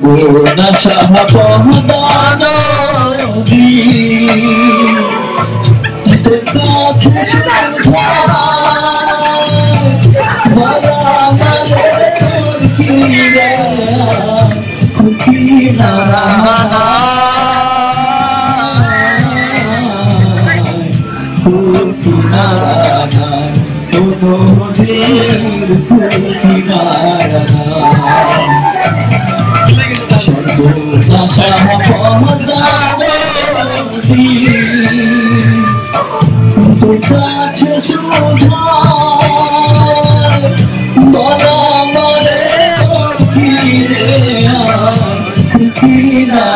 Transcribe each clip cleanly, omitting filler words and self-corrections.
গোনা সাহাবদানি তোর কাছে সুধারা বলা মানে তোর কি রে খুকি না খুকি না তোদের খুকি না সর্বদা সাহাবদানি তোর কাছে সুধা বলা মরে কি রে খুকি না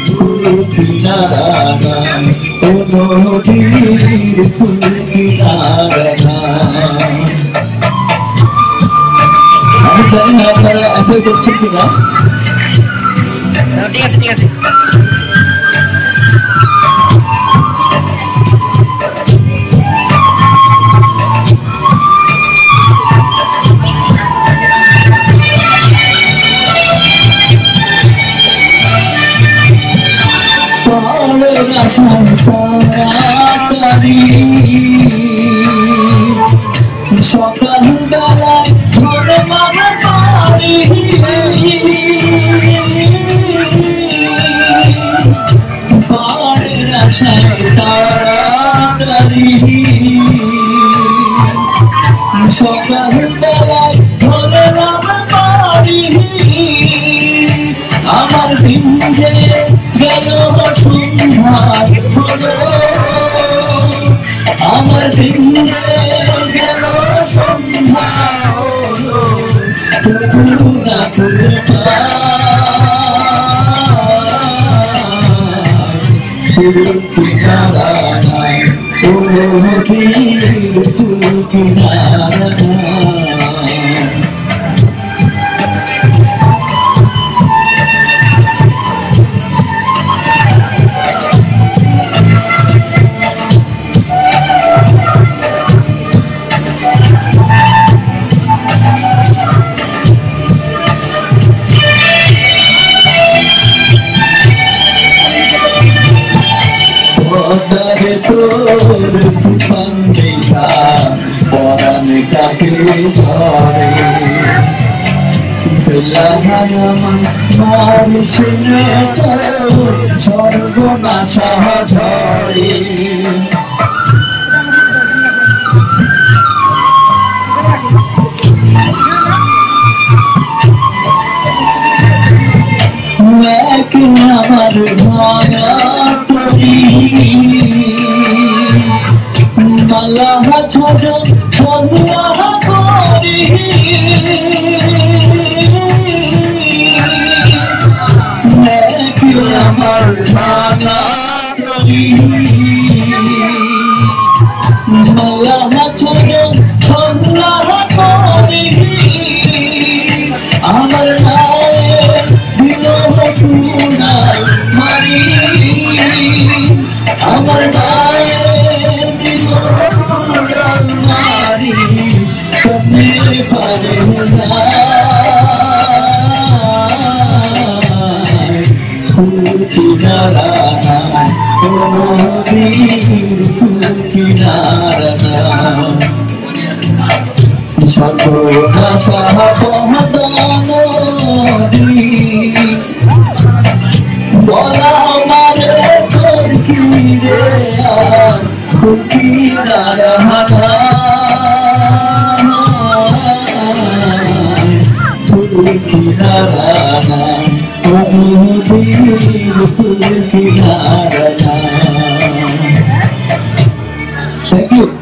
খুকি না নদীর খুকি না আমি জানি না আপনারা এনজয় করছেন কিনা। ঠিক আছে ঠিক আছে। সকাল বেলায় ধরে মামা পারি পাড়ের আশায় তাড়াতাড়ি সকাল বেলায় ধরে মামা পারি আমার দিন যে গেল সন্ধ্যার হলো আমার দিন গেল সন্ধ্যা হলো তবু না কিনারা ও কিনারা পদারে তোর তুফান দেখা পরাণে কাকে ধরে ফেলা মারিস সর্বনাশা ঝরে আমার ভাঙা তরি মালা ছোট সন্ধ্যা করি আমার ভাঙা তরি মালা ছোট সন্ধ্যা করি আমার মারি আমার মারি কমে পারে কিনারা কিনারা সর্বদা সাহাবদানি বলা মারে তোর কি রে খুকি না খুকি না খুকি না। Thank you.